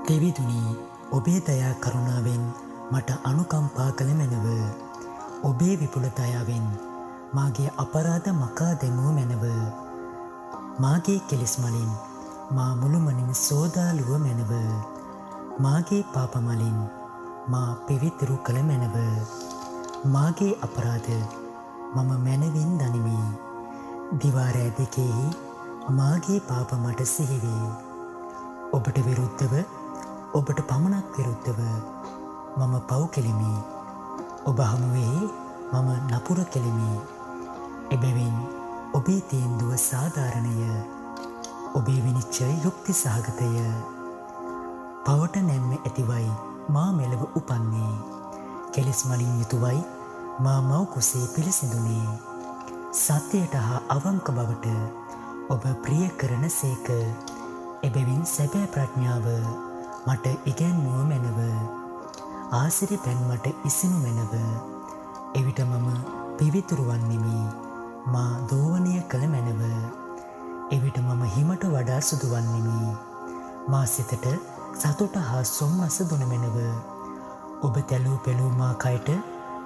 දෙවිදුනි ඔබේ දයා කරුණාවෙන් මට අනුකම්පා කළ මැනව. ඔබේ විපුල දයාවෙන් මාගේ අපරාධ මකා දැමූ මැනව. මාගේ කෙලෙස් මලින් මා මුළුමනින් සෝදාලුව මැනව. මාගේ පාප මලින් මා පිවිතුරු කළ මැනව. මාගේ අපරාධ මම මැනවින් දනිමි. දිවාරෑ දෙකෙහි මාගේ පාප මට සිහිවේ. ඔබට විරුද්ධව ඔබට පමණක් විරුද්ධව මම පව් කෙලිමි. ඔබ හමුවේ මම නපුර කෙලිමි. එබැවින් ඔබේ තීන්දුව සාධාරණය. ඔබේ විනිශ්චය යුක්ති සහගතය. පවට නැම්ම ඇතිවයි මා මෙලව උපන්නේ. කෙලෙස් මලින් යුතුවයි මා මව් කුසේ පිළිසිඳුනේ. සත්‍යයට හා අවංක බවට ඔබ ප්‍රිය කරන සේක. එබැවින් සැබෑ ප්‍රඥාව මට ඉගැන්වුව මැනව. ආසිරි පැන් මට ඉසිනු මැනව. එවිට මම පිවිතුරු වන්නෙමි. මා දෝවනය කළ මැනව. එවිට මම හිමට වඩා සුදු වන්නෙමි. මා සිතට සතුට හා සොම්නස දුන මැනව. ඔබ තැලූ පෙළූ මා කයට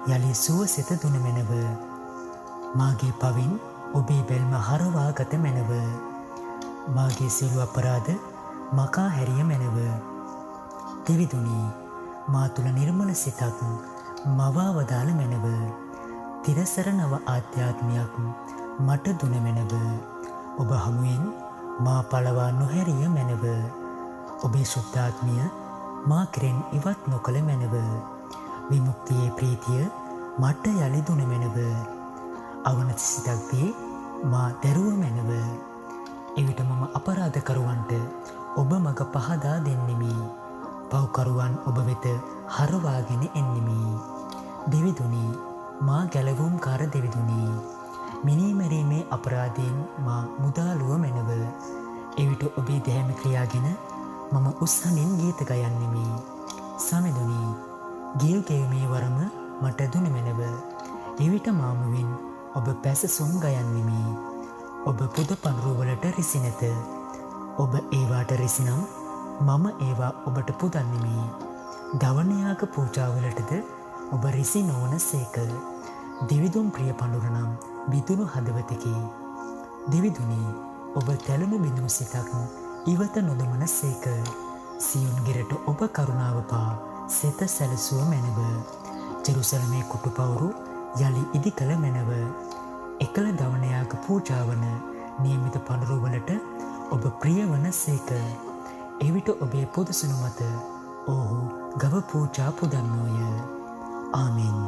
යළි සුව සිත දුන මැනව. මාගේ පවින් ඔබේ බැල්ම හරවා ගත මැනව. මාගේ සියලු අපරාධ මකා හැරිය මැනව. දෙවිදුනි මා තුළ නිර්මල සිතක් මවා වදාළ මැනව. තිරසර නව ආධ්‍යාත්මයක් මට දුන මැනව. ඔබ හමුවෙන් මා පලවා නොහැරිය මැනව. ඔබේ ශුද්ධාත්මය මා කෙරෙන් ඉවත් නොකළ මැනව. විමුක්තියේ ප්‍රීතිය මට යළි දුන මැනව. අවනති සිතක්දී මා දැරුව මැනව. එවිට මම අපරාධකරුවන්ට ඔබ මග පහදා දෙන්නෙමි. පව්කරුවන් ඔබ වෙත හරවාගෙන එන්නෙමි. දෙවිදුනි මා ගැලවුම් කාර දෙවිදුනි. මිනීමැරීමේ අපරාධයෙන් මා මුදාලුව මැනව. එවිට ඔබේ දැහැමි ක්‍රියාගෙන මම උත්සනින් ගීත ගයන්නෙමි. සමෙදුනි ගිය ගෙවීමේ වරම මට දුන මැනව. එවිට මාමුවෙන් ඔබ පැසසුම් ගයන්නෙමි. ඔබ පුද පඳුරුවලට රිසි නැත. ඔබ ඒවාට රිසිනම් මම ඒවා ඔබට පුදන්නෙමි. දවනයාග පූජාවලටද ඔබ රිසි නොවන සේක. දෙවිදුම් ප්‍රිය පඳුරනම් බිදුණු හදවතකි. දෙවිදුනි ඔබ තැලුණු බිඳුණු සිතක් ඉවත නොදමන සේක. සියුන් ගෙරට ඔබ කරුණාව පා සෙත සැලසුව මැනව. ජෙරුසලමේ කුටුපවුරු යළි ඉදි කළ මැනව. එකල දවනයාග පූජාවන නියමිත පඳුරුවලට ඔබ ප්‍රියවන සේක. එවිට ඔබේ පුදසුණු මත ඔහු ගව පූජා පුදන්නෝය. ආමෙන්.